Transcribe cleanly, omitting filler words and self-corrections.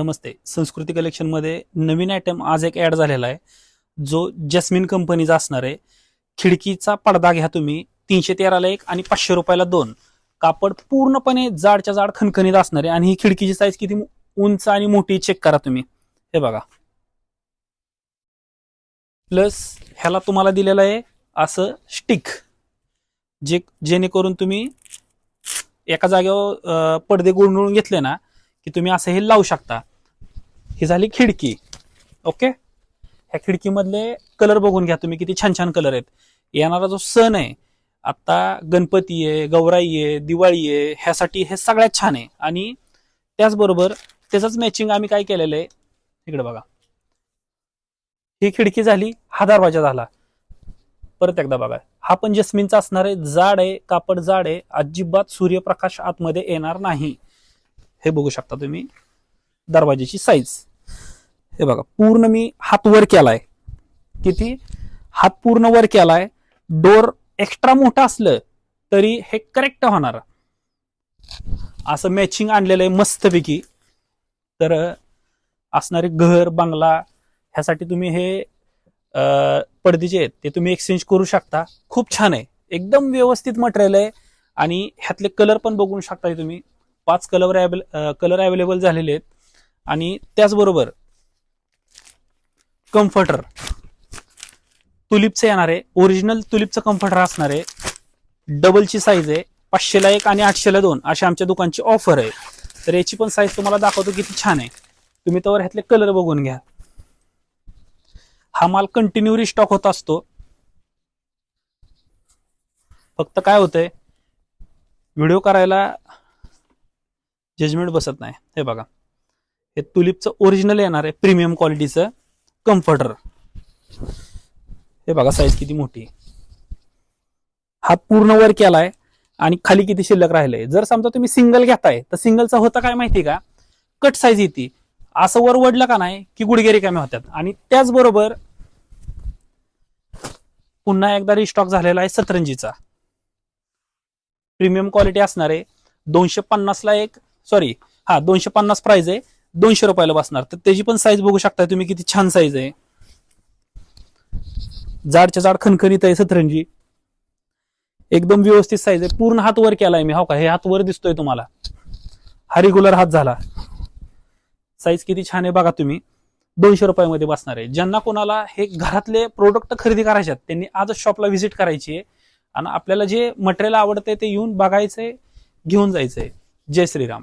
नमस्ते. संस्कृती कलेक्शन मध्ये नवीन आयटम आज एक ऍड झालेला आहे, जो जस्मिन कंपनीचा असणार आहे. खिडकीचा पडदा घ्या तुम्ही, 313ला एक आणि 500 रुपयाला दोन. कापड पूर्णपणे जाडच्या जाड खणखणीत असणार आहे आणि ही खिडकीची साईज किती उंच आणि मोठी चेक करा तुम्ही. हे बघा. प्लस ह्याला तुम्हाला दिलेलं आहे असं स्टिक, जेणेकरून तुम्ही एका जागेवर पडदे गुंडाळून घेतले ना की तुम्ही असं हे लावू शकता. ही झाली खिडकी. ओके. ह्या खिडकीमधले कलर बघून घ्या तुम्ही, किती छान छान कलर आहेत. येणारा जो सण आहे आता, गणपती आहे, गौराई आहे, दिवाळी आहे, ह्यासाठी हे सगळ्यात छान आहे. आणि त्याचबरोबर त्याचंच मॅचिंग आम्ही काय केलेलं आहे, इकडे बघा. ही खिडकी झाली, हा दरवाजा झाला. परत एकदा बघा, हा पण जस्मिनचा असणार आहे. जाड आहे, कापड जाड आहे, अजिबात सूर्यप्रकाश आतमध्ये येणार नाही. हे बघू शकता तुम्ही दरवाजाची साईज. हे बघा, पूर्ण मी हात वर केलाय. किती हात पूर्ण वर केलाय. डोर एक्स्ट्रा मोठा असलं तरी हे करेक्ट होणार. असं मॅचिंग आणलेलं आहे मस्तपैकी. तर असणारे घर बंगला ह्यासाठी तुम्ही हे पडदे जे आहेत ते तुम्ही एक्सचेंज करू शकता. खूप छान आहे, एकदम व्यवस्थित मटेरियल आहे. आणि ह्यातले कलर पण बघू शकता तुम्ही. 5 कलर अवेलेबल झालेले आहेत. आणि त्याचबरोबर कम्फर्टर तुलिपचं येणार आहे. ओरिजिनल तुलिपचं कम्फर्टर असणार आहे. डबलची साईज आहे. 500ला एक आणि 800ला दोन अशी आमच्या दुकानची ऑफर आहे. तर याची पण साईज तुम्हाला दाखवतो किती छान आहे. तुम्ही त्यावर ह्यातले कलर बघून घ्या. हा माल कंटिन्यू रिस्टॉक होत असतो. फक्त काय होतंय, व्हिडिओ करायला जजमेंट बसत नाही. हे बघा, हे तुलिपचं ओरिजिनल येणार आहे, प्रीमियम क्वालिटीचं कम्फर्टर. हे बघा साईज किती मोठी. हात पूर्ण वर केलाय आणि खाली किती शिल्लक राहिलंय. जर समजा तुम्ही सिंगल घेताय तर सिंगलचा होता काय माहिती का, कट साईज येते. असं वर वडलं का नाही की गुडघे रिकामे होतात. आणि त्याचबरोबर पुन्हा एकदा रिस्टॉक झालेला आहे सतरंजीचा. प्रीमियम क्वालिटी असणार आहे. 250ला एक, सॉरी, 250 प्राइस आहे, 200 रुपयाला बसणार. तर त्याची पण साईज बघू शकता तुम्ही, किती छान साईज आहे. जाडच्या जाड खणखणीत आहे सतरंजी. एकदम व्यवस्थित साईज आहे. पूर्ण हात वर केलाय मी. हो का, हे हात वर दिसतोय तुम्हाला. हा रेग्युलर हात झाला. साईज किती छान आहे बघा तुम्ही. 200 रुपयामध्ये बसणार आहे. ज्यांना कोणाला हे घरातले प्रोडक्ट खरेदी करायचे आहेत त्यांनी आजच शॉपला व्हिजिट करायची आहे आणि आपल्याला जे मटेरियल आवडतंय ते येऊन बघायचंय, घेऊन जायचंय. जय श्रीराम.